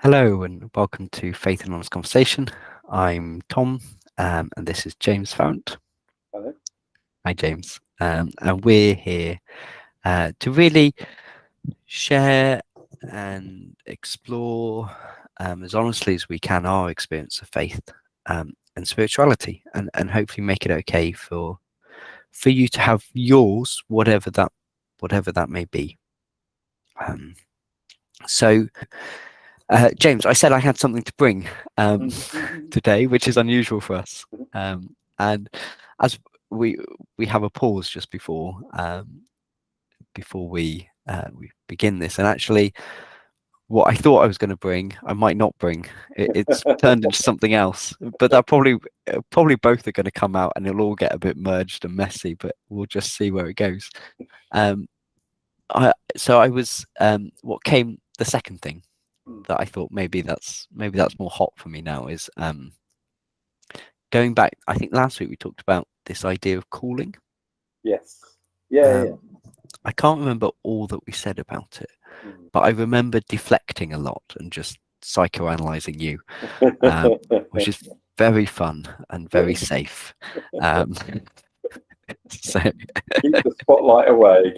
Hello and welcome to Faith and Honest Conversation. I'm Tom, and this is James Farrant. Hello. Hi, James. And we're here to really share and explore as honestly as we can our experience of faith and spirituality, and hopefully make it okay for you to have yours, whatever that may be. So. James, I said I had something to bring today, which is unusual for us. And as we have a pause just before we begin this, and actually, what I thought I was going to bring, I might not bring. It's turned into something else, but that probably both are going to come out, and it'll all get a bit merged and messy. But we'll just see where it goes. What came the second thing that I thought maybe that's more hot for me now is going back. I think last week we talked about this idea of calling. Yes. Yeah. I can't remember all that we said about it, but I remember deflecting a lot and just psychoanalyzing you, which is very fun and very safe. So keep the spotlight away.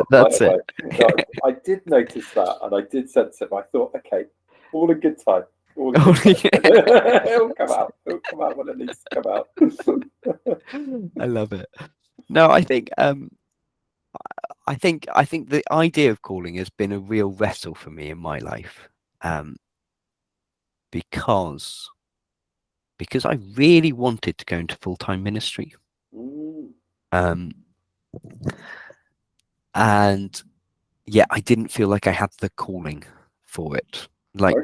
That's away. it. No, I did notice that, and I did sense it. I thought, okay, all in good time. All in good time. It'll come out. It'll come out when it needs to come out. I love it. No, I think the idea of calling has been a real wrestle for me in my life, because I really wanted to go into full-time ministry. And yeah, I didn't feel like I had the calling for it. Like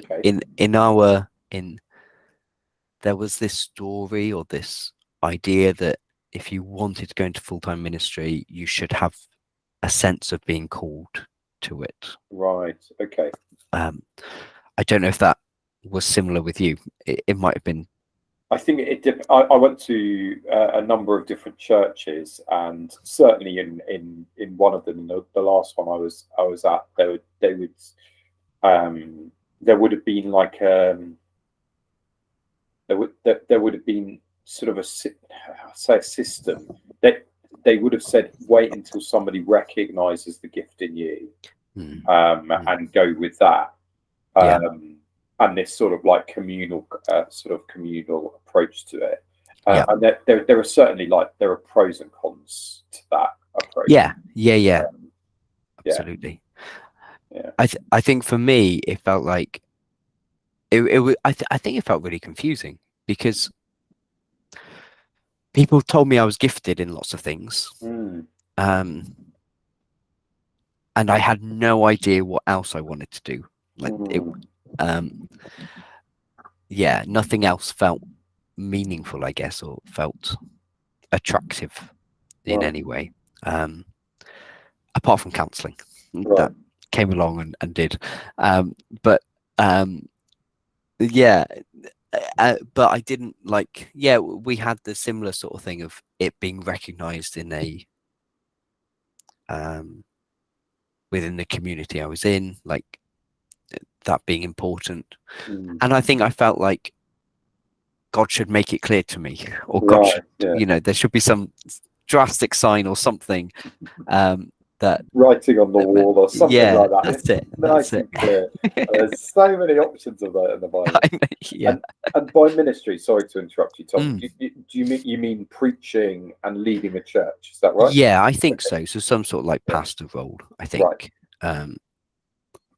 there was this story or this idea that if you wanted to go into full-time ministry, you should have a sense of being called to it. Right. Okay. I don't know if that was similar with you. It might have been. I think I went to a number of different churches, and certainly in one of them, the last one I was at, there would have been like there would have been sort of a system that they would have said, wait until somebody recognizes the gift in you, and go with that. And this sort of like communal approach to it. And there are certainly there are pros and cons to that approach. Yeah. Absolutely. Yeah. I think for me, it felt like I think it felt really confusing because people told me I was gifted in lots of things. And I had no idea what else I wanted to do. Nothing else felt meaningful, I guess, or felt attractive in any way, apart from counselling. That came along and did. But I didn't we had the similar sort of thing of it being recognised in a within the community I was in, like that being important. And I think I felt like God should make it clear to me, or God should, there should be some drastic sign or something that writing on the wall or something like that. That's it. Nice and clear. There's so many options of that in the Bible. And by ministry, sorry to interrupt you, Tom. Do you mean preaching and leading a church? Is that right? Yeah, I think so. So some sort of like pastor role, I think. Right.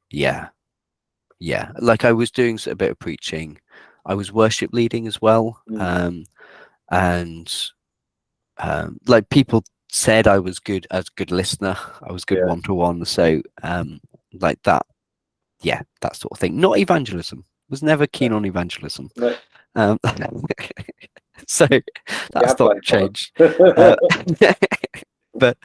Yeah. Like I was doing a bit of preaching. I was worship leading as well. Like people said I was good as a good listener. I was good one-to-one. So like that, that sort of thing. Not evangelism. Was never keen on evangelism. No. So that's not changed. But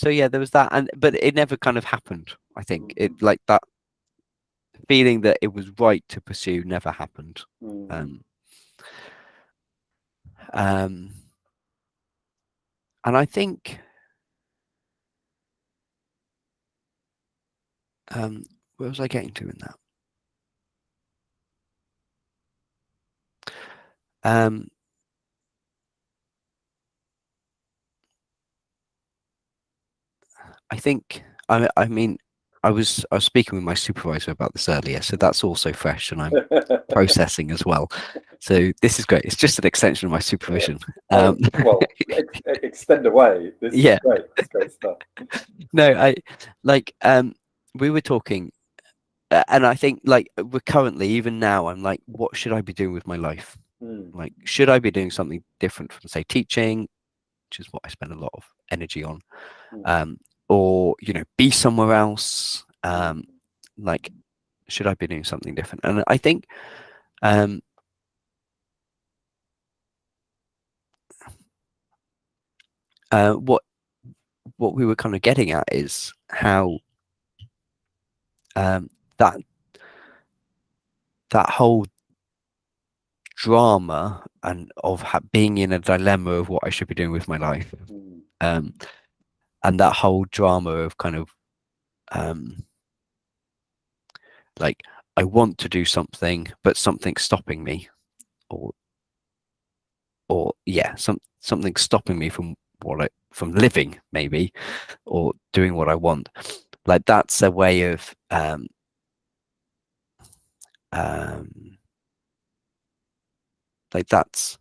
so there was that, but it never kind of happened. I think it like that feeling that it was right to pursue never happened. And I think where was I getting to in that? I think I mean I was speaking with my supervisor about this earlier, so that's also fresh and I'm processing as well. So this is great. It's just an extension of my supervision. Well, extend away. This Yeah. is great. It's great stuff. No, I like we were talking, and I think like we're currently, even now, I'm like, what should I be doing with my life? Like, should I be doing something different from, say, teaching, which is what I spend a lot of energy on, or be somewhere else? Like, should I be doing something different? And I think what we were kind of getting at is how that whole drama and of being in a dilemma of what I should be doing with my life, and that whole drama of kind of like I want to do something, but something's stopping me, or something stopping me from from living, maybe, or doing what I want. Like that's a way of like that's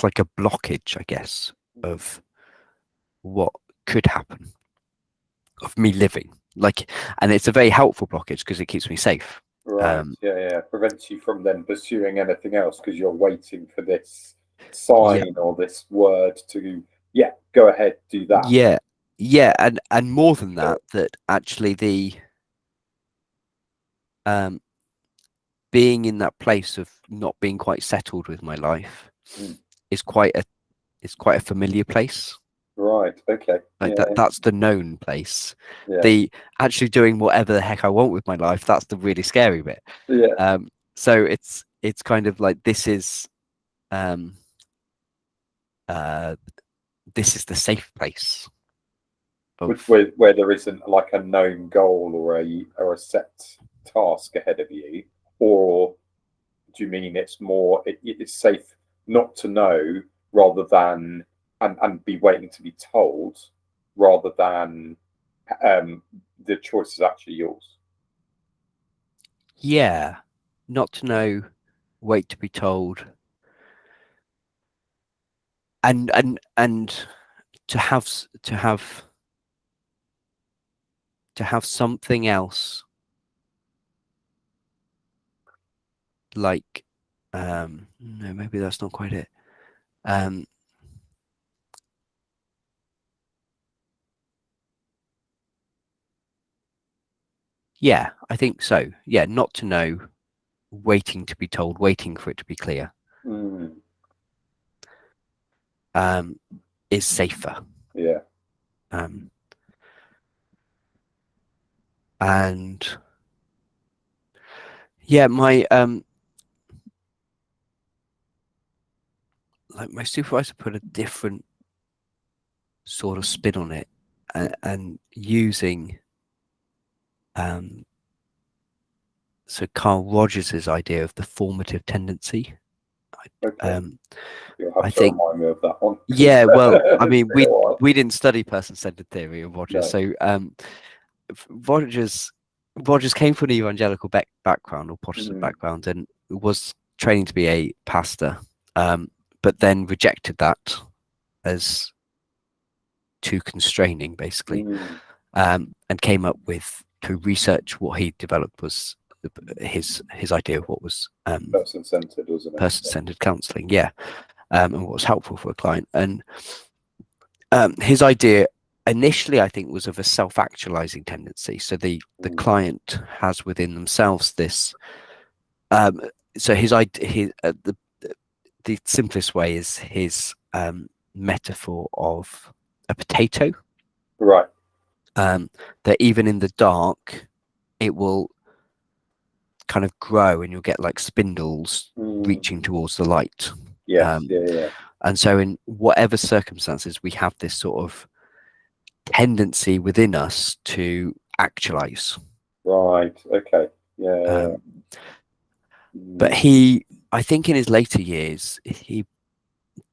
like a blockage, I guess, of what could happen, of me living. Like, and it's a very helpful blockage because it keeps me safe. Right. Yeah. Prevents you from then pursuing anything else because you're waiting for this sign or this word to go ahead, do that. Yeah, and more than that, that actually the being in that place of not being quite settled with my life is quite a familiar place. Right. Okay. Like that's the known place. The actually doing whatever the heck I want with my life, that's the really scary bit. So it's kind of like this is the safe place. Where there isn't like a known goal or a set task ahead of you, or do you mean it's more it's safe not to know rather than and be waiting to be told rather than the choice is actually yours? Yeah, not to know, wait to be told, and to have something else, like no, maybe that's not quite it. Yeah, I think so. Yeah, not to know, waiting to be told, waiting for it to be clear, is safer. Yeah. And yeah, my like my supervisor put a different sort of spin on it, and using so Carl Rogers's idea of the formative tendency. You'll have I to think remind me of that one. Yeah, well, I mean, we didn't study person-centered theory of Rogers, so Rogers came from an evangelical background or Protestant background and was training to be a pastor, but then rejected that as too constraining, basically, and came up with, through research, what he developed was his idea of what was person-centered, wasn't it? Person-centered counselling, and what was helpful for a client. And his idea initially, I think, was of a self-actualizing tendency. So the client has within themselves this. So his idea, the simplest way is his metaphor of a potato. Right. That even in the dark, it will kind of grow, and you'll get like spindles reaching towards the light. Yes. And so in whatever circumstances, we have this sort of tendency within us to actualize. Right. Okay. Yeah. But I think in his later years, he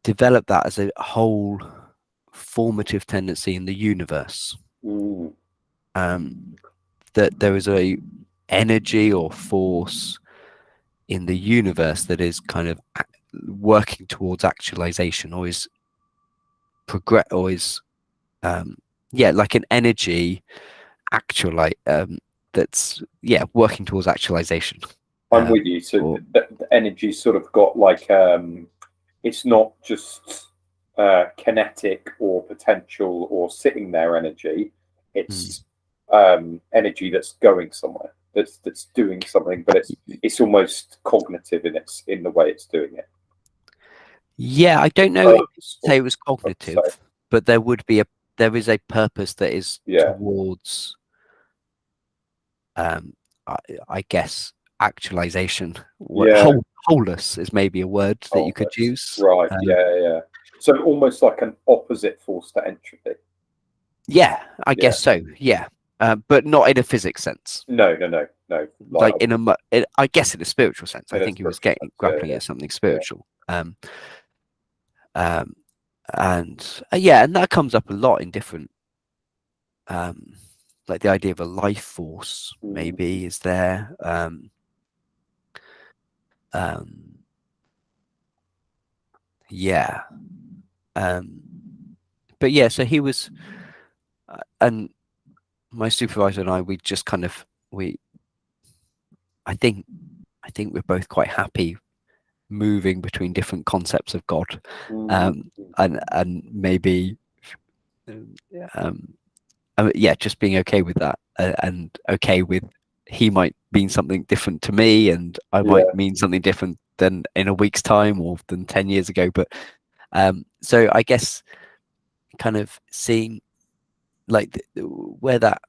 developed that as a whole formative tendency in the universe. That there is a energy or force in the universe that is kind of working towards actualization, or is like an energy that's working towards actualization. I'm with you. So the energy sort of got like it's not just kinetic or potential or sitting there energy. It's energy that's going somewhere, that's doing something, but it's almost cognitive in the way it's doing it. Yeah, I don't know if say it was cognitive, but there is a purpose that is towards I guess actualization. Wholeness is maybe a word that you could use. Right. Yeah. So almost like an opposite force to entropy. Yeah, I guess so. Yeah. But not in a physics sense. No. Like I guess in a spiritual sense. I think he was grappling at something spiritual. And that comes up a lot in different like the idea of a life force maybe is there. But yeah, so he was and my supervisor and I just kind of I think we're both quite happy moving between different concepts of God, and maybe just being okay with that, and okay with he might mean something different to me, and I might mean something different than in a week's time or than 10 years ago. But so I guess kind of seeing like where that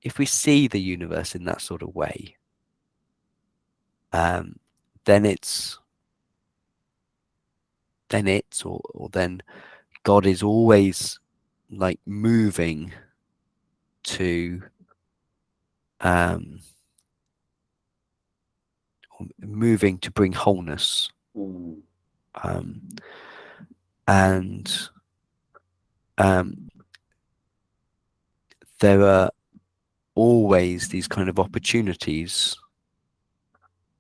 if we see the universe in that sort of way, then God is always like moving to bring wholeness, and there are always these kind of opportunities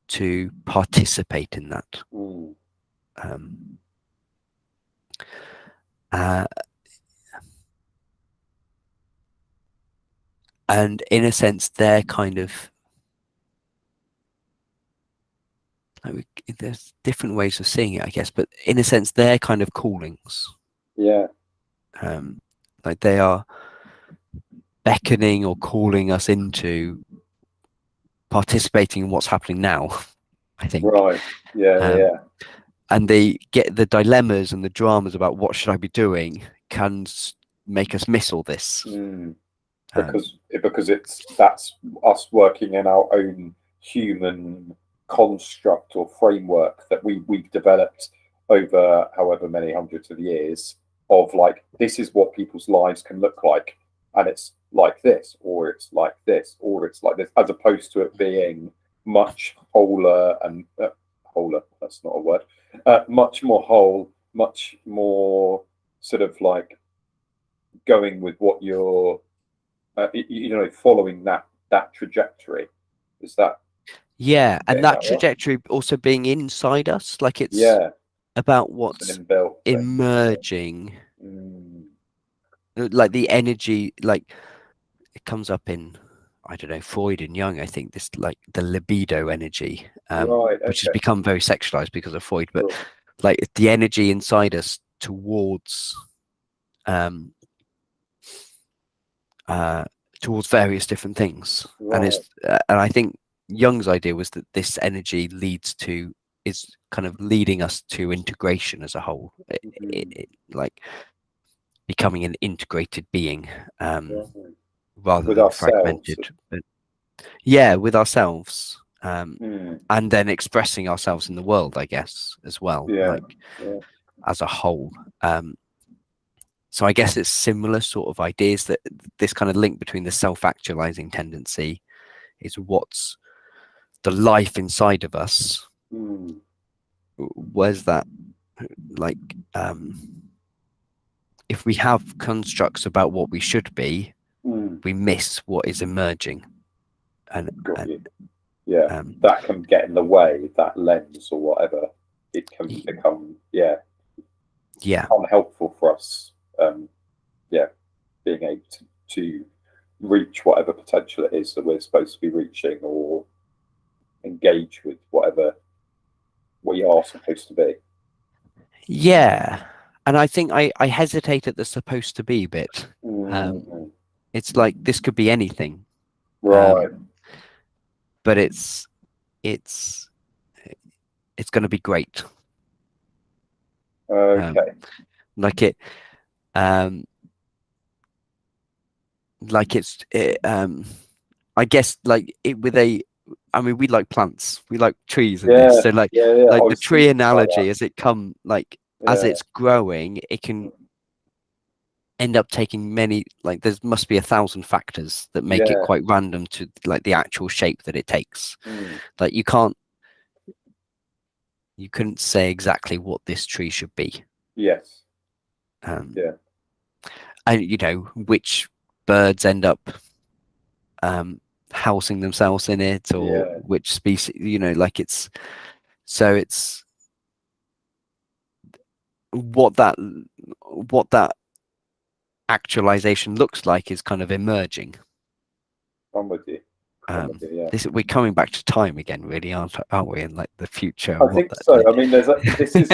to participate in that. And in a sense, they're kind of like there's different ways of seeing it, I guess, but in a sense, they're kind of callings. Yeah. Like they are beckoning or calling us into participating in what's happening now, I think. Right. Yeah. And they get the dilemmas and the dramas about what should I be doing can make us miss all this. Because that's us working in our own human construct or framework that we've developed over however many hundreds of years of like, this is what people's lives can look like, and it's like this, or it's like this, or it's like this, as opposed to it being much wholer and wholer, that's not a word, much more whole, much more sort of like going with what you're following that trajectory. Is that and that trajectory also being inside us, like it's about what's emerging, like the energy, like it comes up in I don't know, Freud and Jung, I think, this like the libido energy, which has become very sexualized because of Freud, but like the energy inside us towards various different things. And I think Jung's idea was that this energy is kind of leading us to integration as a whole, like becoming an integrated being, rather than fragmented. But with ourselves, and then expressing ourselves in the world, I guess, as well, as a whole. So I guess it's similar sort of ideas, that this kind of link between the self-actualizing tendency is what's the life inside of us. Where's that, like, if we have constructs about what we should be, we miss what is emerging. And that can get in the way, that lens or whatever. It can become unhelpful for us. Being able to reach whatever potential it is that we're supposed to be reaching, or engage with whatever we are supposed to be. And I think I hesitate at the supposed to be bit. It's like, this could be anything, right? But it's going to be great. Okay. I guess, like it with a, I mean, we like plants, we like trees and this. So like the tree analogy, as it come, like as it's growing, it can end up taking many, like there must be 1,000 factors that make it quite random to like the actual shape that it takes. Like you couldn't say exactly what this tree should be. And you know, which birds end up housing themselves in it, or which species, you know, like it's what that actualization looks like is kind of emerging. I'm with you. We're coming back to time again, really, aren't we? In like the future. I think so. Like, I mean, this is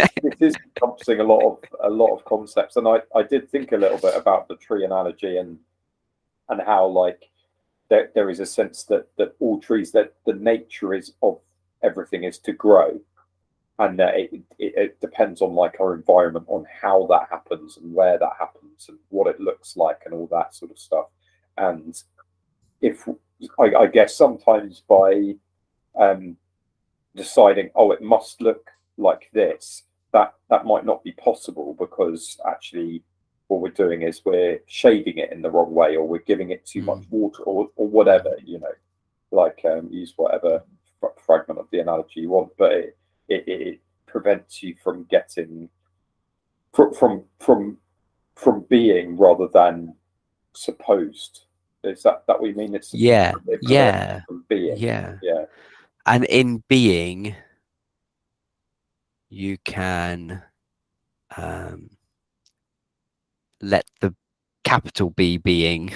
encompassing a lot of concepts, and I did think a little bit about the tree analogy and how like there is a sense that all trees, that the nature is of everything is to grow, and that it depends on like our environment, on how that happens and where that happens and what it looks like and all that sort of stuff. And if I guess sometimes by deciding, oh, it must look like this, that might not be possible, because actually what we're doing is we're shading it in the wrong way, or we're giving it too much water, or whatever, you know, like use whatever fragment of the analogy you want, but it prevents you from getting from being, rather than supposed. Is that what you mean? It's from being. And in being, you can let the capital B being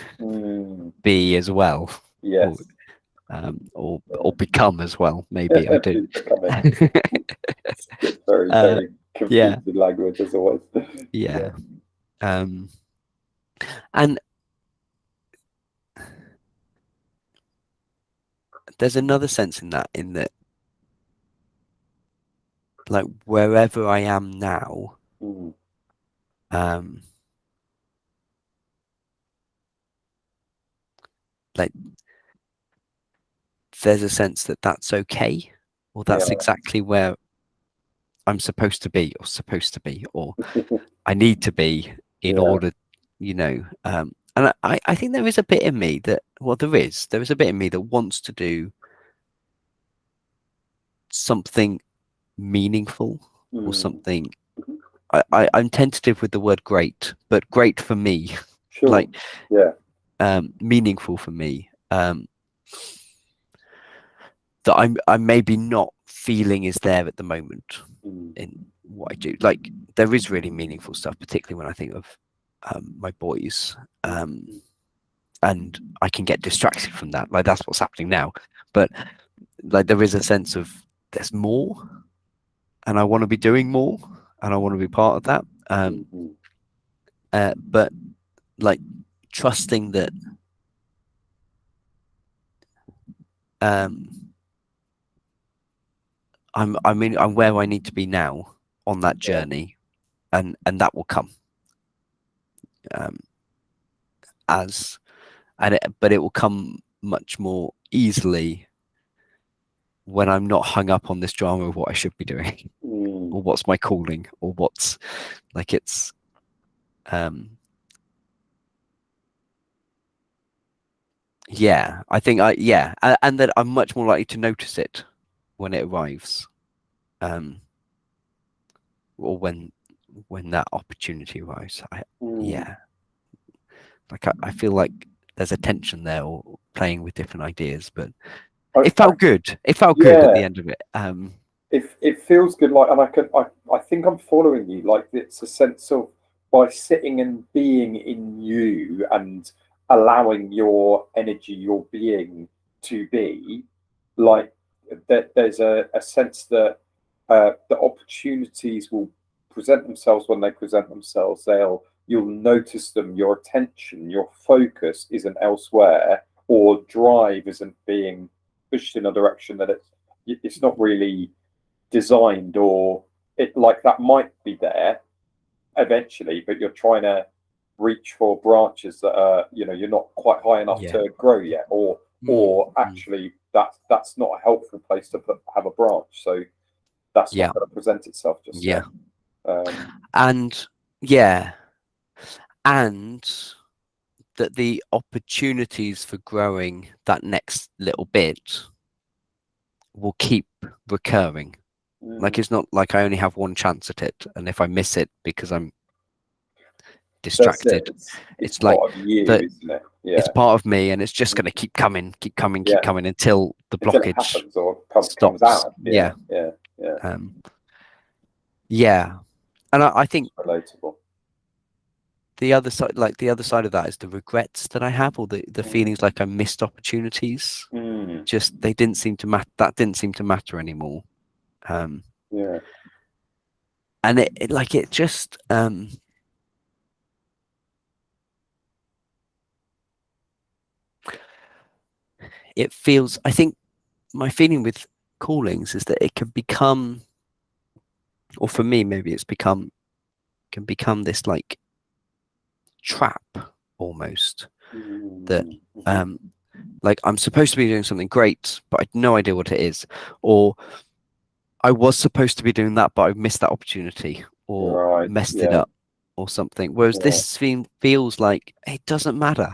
be as well. Or become as well, maybe. I don't. Very, very confusing language as always. And there's another sense in that like wherever I am now, like there's a sense that that's okay, or that's exactly where I'm supposed to be, or I need to be in order, you know. And I think there is a bit in me that, well, there is a bit in me that wants to do something meaningful, or something. I'm tentative with the word great, but great for me, like meaningful for me, that I'm maybe not feeling is there at the moment in what I do. Like there is really meaningful stuff, particularly when I think of my boys, and I can get distracted from that. Like that's what's happening now, but like there is a sense of there's more, and I want to be doing more, and I want to be part of that. But like trusting that I'm where I need to be now on that journey, and that will come. But it will come much more easily when I'm not hung up on this drama of what I should be doing or what's my calling or what's like it's yeah, I think and that I'm much more likely to notice it when it arrives, or when that opportunity arrives. Yeah, like I feel like there's a tension there, or playing with different ideas, but it felt good. It felt good at the end of it. It feels good, like, and I think I'm following you. Like, it's a sense of, by sitting and being in you and allowing your energy, your being to be, like, that there's a sense that the opportunities will present themselves. When they present themselves, you'll notice them. Your attention, your focus isn't elsewhere, or drive isn't being pushed in a direction that it's not really designed, or it, like, that might be there eventually, but you're trying to reach for branches that are, you're not quite high enough to grow yet, or actually that's not a helpful place to have a branch, so that's not going to present itself just yet. And that the opportunities for growing that next little bit will keep recurring. Like, it's not like I only have one chance at it, and if I miss it because I'm distracted, it's like you, isn't it? It's part of me, and it's just going to keep coming until the blockage it happens or stops. comes out. And I think relatable. The other side of that is the regrets that I have, or the feelings like I missed opportunities. Just they didn't seem to matter. That didn't seem to matter anymore. And it just it feels. I think my feeling with callings is that it can become, or for me maybe it's can become this like trap almost, that like I'm supposed to be doing something great, but I had no idea what it is, or I was supposed to be doing that, but I missed that opportunity, or messed it up, or something. Whereas this feels like it doesn't matter.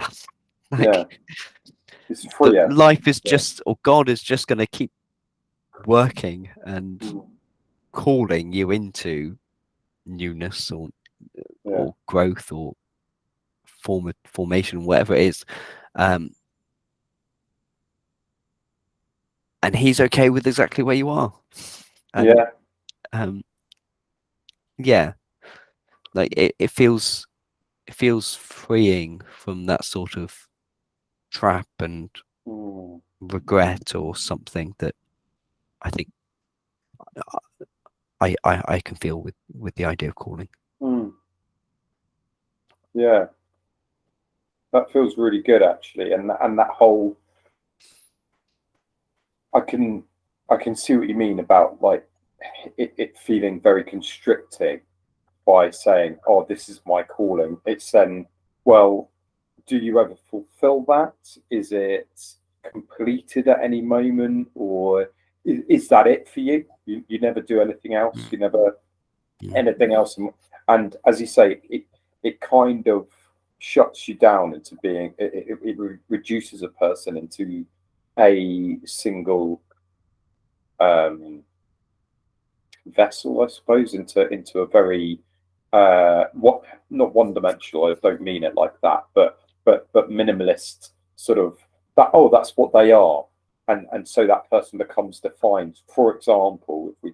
It's free. Life is just, or God is just going to keep working and calling you into newness, or growth, or formation, whatever it is. And he's okay with exactly where you are. And, like it feels freeing from that sort of trap and regret, or something that I think I can feel with the idea of calling. That feels really good, actually, and that whole, I can see what you mean about, like, it feeling very constricting by saying, oh, this is my calling. It's then, well, do you ever fulfill that? Is it completed at any moment, or is that it for you? You never do anything else. You never anything else. And as you say, it kind of shuts you down into being. It reduces a person into a single vessel, I suppose, into a very not one dimensional. I don't mean it like that, but minimalist sort of, that. Oh, that's what they are, and so that person becomes defined. For example, if we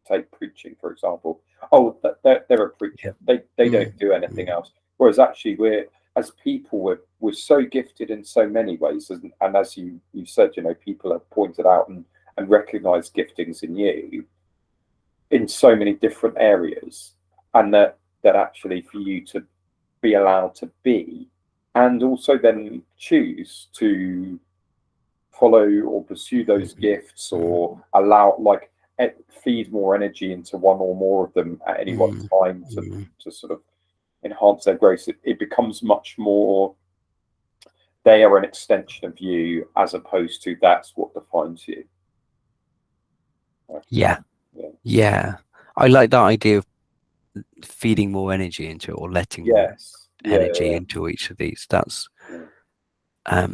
take preaching, for example, oh, they're a preacher. They don't do anything else. Whereas actually, as people, we're so gifted in so many ways, and as you said, people have pointed out and recognized giftings in you in so many different areas, and that actually, for you to be allowed to be, and also then choose to follow or pursue those gifts, or allow, like, feed more energy into one or more of them at any one time to sort of enhance their growth, it becomes much more, they are an extension of you, as opposed to that's what defines you. Yeah. Yeah. Yeah. I like that idea of feeding more energy into it, or letting more Yes. energy Yeah. into each of these. That's Yeah.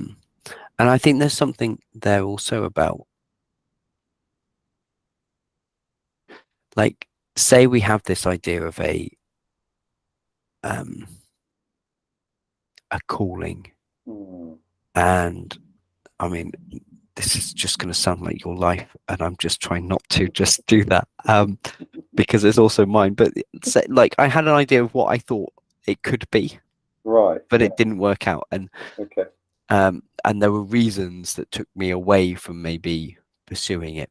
and I think there's something there also about, like, say we have this idea of a calling, Mm. and I mean, this is just going to sound like your life, and I'm just trying not to just do that, because it's also mine. But say, like, I had an idea of what I thought it could be, Right. but Yeah. it didn't work out, and Okay. and there were reasons that took me away from maybe pursuing it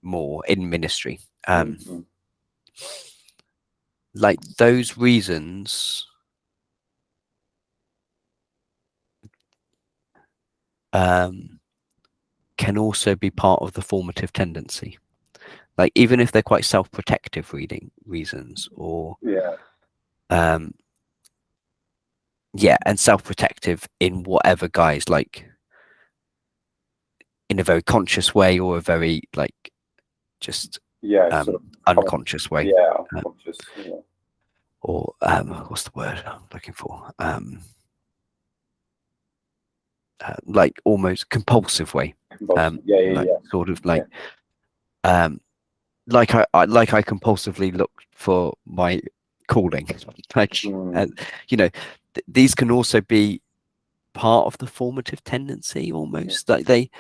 more in ministry. Mm-hmm. Like, those reasons can also be part of the formative tendency. Like, even if they're quite self-protective reasons, or Yeah. yeah, and self-protective in whatever guise, like in a very conscious way, or a very, like, just Yeah. Sort of. unconscious way, Yeah. Unconscious. Yeah. or what's the word I'm looking for? Like almost compulsive way, Compulsion. Yeah. Yeah. like Yeah. sort of Yeah. um, like I compulsively look for my calling, like, Mm. you know, these can also be part of the formative tendency, almost like they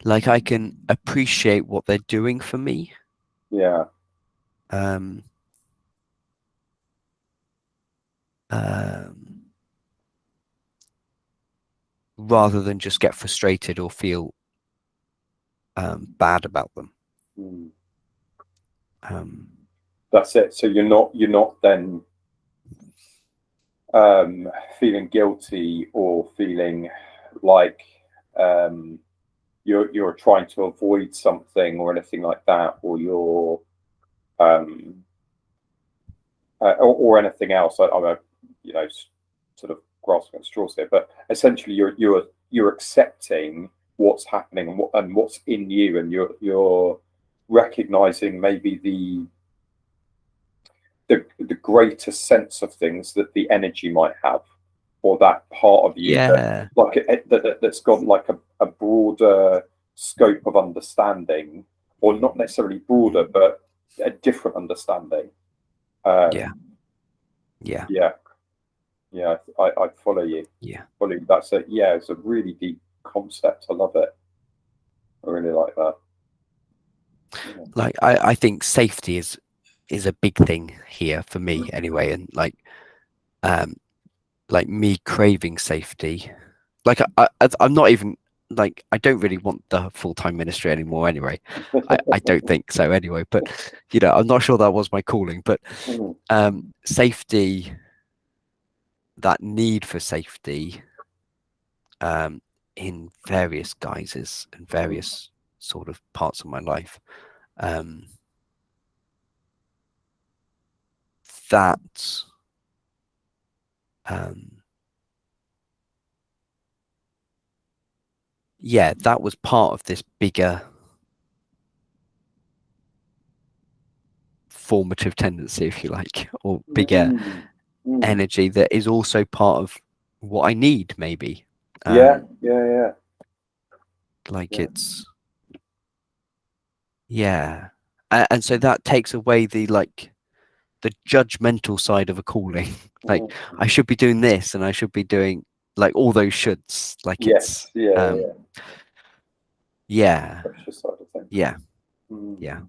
like, I can appreciate what they're doing for me, Yeah. um, rather than just get frustrated or feel bad about them. Mm. Um, That's it. So you're not then feeling guilty or feeling like um, you're trying to avoid something or anything like that, or you're um, or anything else. I'm a, sort of grasping at straws here, but essentially you're accepting what's happening and what's in you, and you're recognizing maybe the greater sense of things that the energy might have, or that part of you that, yeah, like, that's got like a broader scope of understanding, or not necessarily broader, but a different understanding. yeah, Um, yeah, yeah, yeah, I follow you. yeah. Follow you. That's a yeah, it's a really deep concept. I love it. I really like that. Yeah. Like, I think safety is a big thing here for me anyway, and um like me craving safety, like I'm not even, like, I don't really want the full-time ministry anymore anyway. I don't think so anyway, but I'm not sure that was my calling, but Mhm. safety, that need for safety, in various guises and various sort of parts of my life, um that yeah, that was part of this bigger formative tendency, if you like, or bigger Mm. Mm. energy that is also part of what I need, maybe. Yeah, yeah, yeah, Like, yeah. it's, yeah. And so that takes away the judgmental side of a calling. Like, I Mm. should be doing this, and I should be doing, like, all those shoulds. Like, it's Yes, yeah, yeah, yeah. yeah, Pressure side of things. yeah, Mm. yeah.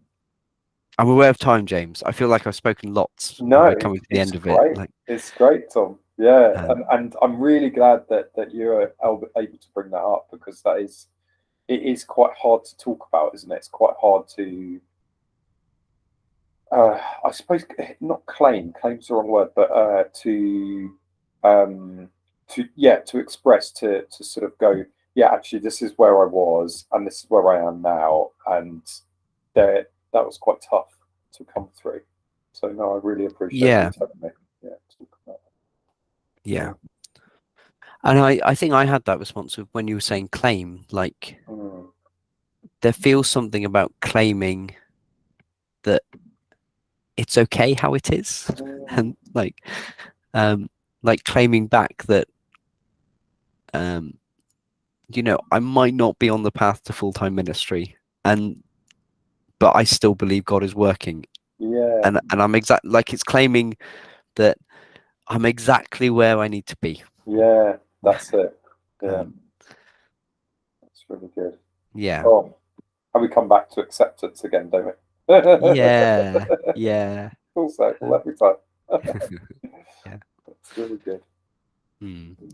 I'm aware of time, James. I feel like I've spoken lots, and No, we're coming to the it's end of it. great. Like, It's great, Tom. Yeah, um, and I'm really glad that you're able to bring that up, because it is quite hard to talk about, isn't it? It's quite hard to I suppose, not claim's the wrong word, but um, to express, to sort of go, yeah, actually, this is where I was, and this is where I am now, and that was quite tough to come through. So no, I really appreciate you yeah, telling me. Yeah, talk about yeah. that. And I think I had that response with when you were saying claim, like Mm. there feels something about claiming that it's okay how it is, and like claiming back that I might not be on the path to full-time ministry, but I still believe God is working, Yeah, and I'm like it's claiming that I'm exactly where I need to be. yeah, that's it. Yeah, Um, that's really good. yeah, Oh, and we come back to acceptance again, don't we? yeah. Full circle every time. Yeah. That's really good.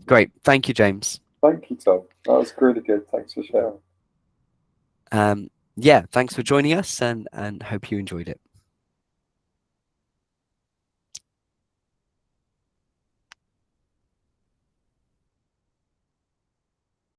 Great. Thank you, James. Thank you, Tom. That was really good. Thanks for sharing. Yeah, thanks for joining us, and hope you enjoyed it.